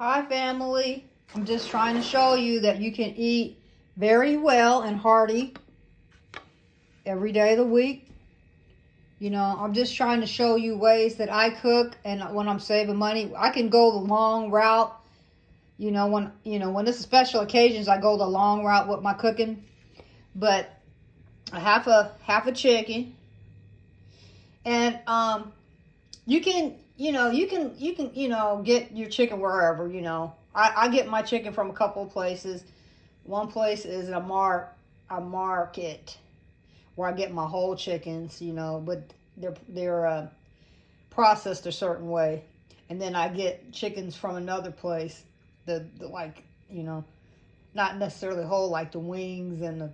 Hi family, I'm just trying to show you that you can eat very well and hearty every day of the week. I'm just trying to show you ways that I cook, and when I'm saving money, I can go the long route. When this is special occasions, I go the long route with my cooking. But a half a chicken, and you can get your chicken wherever. I get my chicken from a couple of places. One place is a market where I get my whole chickens, but they're processed a certain way. And then I get chickens from another place, the not necessarily whole, like the wings and the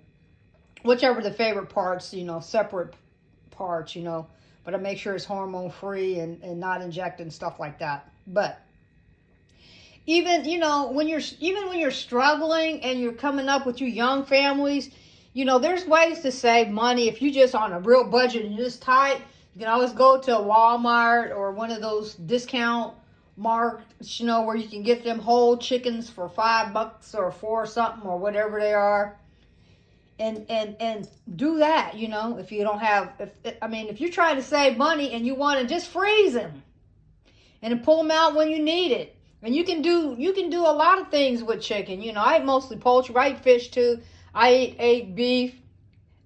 whichever the favorite parts, separate parts, but I make sure it's hormone free and not injected and stuff like that. But even when you're struggling and you're coming up with your young families, there's ways to save money. If you just on a real budget and you're just tight, you can always go to a Walmart or one of those discount markets, where you can get them whole chickens for $5 or $4 something or whatever they are. And do that, if you don't have, if you're trying to save money and you want to just freeze them and then pull them out when you need it. And you can do a lot of things with chicken. I eat mostly poultry. I eat fish too. I ate beef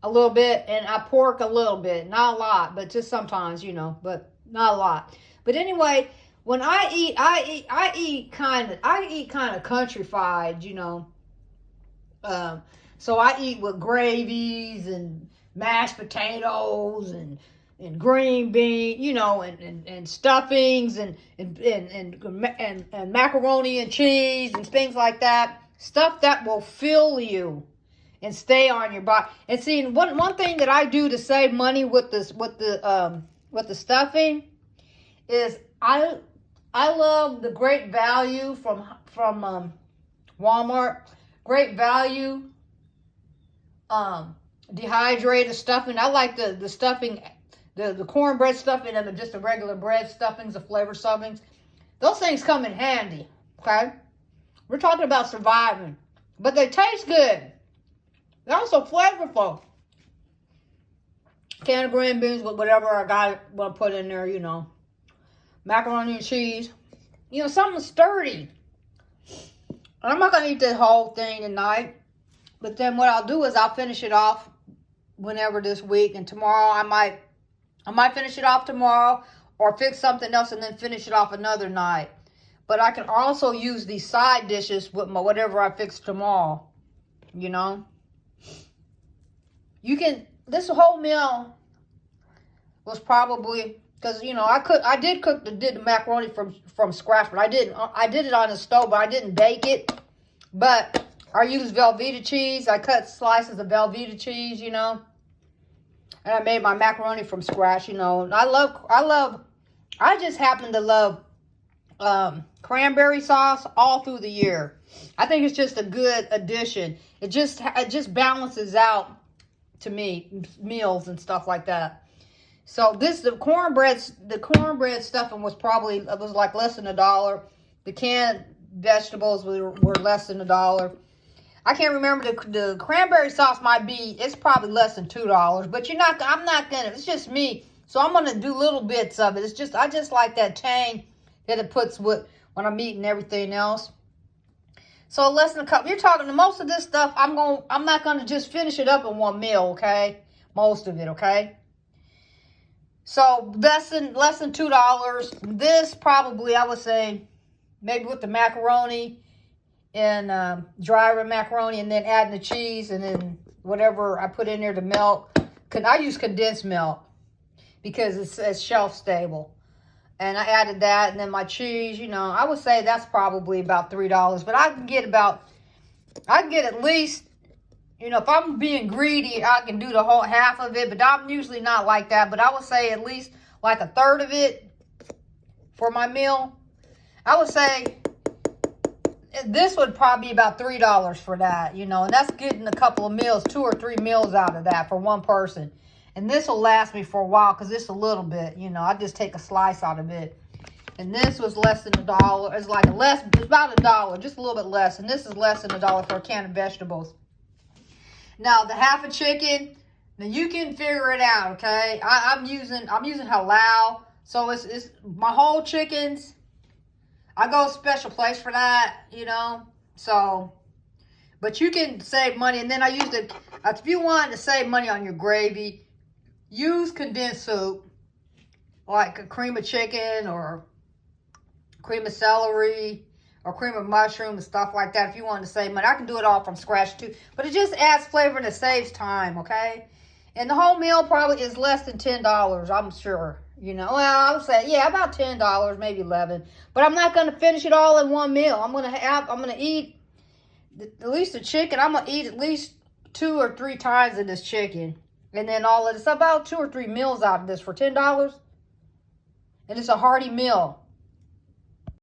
a little bit, and I pork a little bit. Not a lot, but just sometimes, but not a lot. But anyway, when I eat kind of countrified, so I eat with gravies and mashed potatoes and green bean, and stuffings and macaroni and cheese and things like that. Stuff that will fill you and stay on your body. And see, one thing that I do to save money with the stuffing is I love the Great Value from Walmart. Great Value dehydrated stuffing. I like the stuffing, the cornbread stuffing, and just the regular bread stuffings, the flavor stuffings. Those things come in handy, okay? We're talking about surviving. But they taste good. They're also flavorful. Can of green beans with whatever I want to put in there, Macaroni and cheese. Something sturdy. And I'm not going to eat the whole thing tonight. But then what I'll do is I'll finish it off whenever this week. And tomorrow I might finish it off tomorrow or fix something else and then finish it off another night. But I can also use these side dishes with my whatever I fix tomorrow. This whole meal was probably, because I did the macaroni from scratch, but I did it on the stove, but I didn't bake it. But I used Velveeta cheese. I cut slices of Velveeta cheese, and I made my macaroni from scratch, and I just happen to love cranberry sauce all through the year. I think it's just a good addition. It just balances out to me meals and stuff like that. So the cornbread stuffing was like less than $1. The canned vegetables were less than $1. I can't remember, the cranberry sauce it's probably less than $2, but it's just me. So I'm going to do little bits of it. I just like that tang that it puts when I'm eating everything else. So less than a cup. You're talking to most of this stuff. I'm not going to just finish it up in one meal, okay? Most of it, okay? So less than $2. This probably, I would say, maybe with the macaroni and dry macaroni, and then adding the cheese, and then whatever I put in there to melt. I use condensed milk because it's shelf stable. And I added that, and then my cheese, I would say that's probably about $3. But I can get at least, if I'm being greedy, I can do the whole half of it. But I'm usually not like that. But I would say at least like a third of it for my meal. I would say this would probably be about $3 for that, and that's getting a couple of meals, 2 or 3 meals out of that for one person. And this will last me for a while because it's a little bit, I just take a slice out of it. And this was less than $1. It's like it's about $1, just a little bit less. And this is less than $1 for a can of vegetables. Now the half a chicken, now you can figure it out, okay? I'm using halal, so it's my whole chickens. I go a special place for that, you know. So, but you can save money, and then I use if you want to save money on your gravy, use condensed soup, like a cream of chicken or cream of celery or cream of mushroom and stuff like that. If you want to save money, I can do it all from scratch too. But it just adds flavor and it saves time, okay? And the whole meal probably is less than $10, I'm sure. You know, well, I would say, yeah, about $10, maybe 11. But I'm not going to finish it all in one meal. I'm going to eat at least the chicken. I'm going to eat at least 2 or 3 times of this chicken. And then all of this, about 2 or 3 meals out of this for $10. And it's a hearty meal.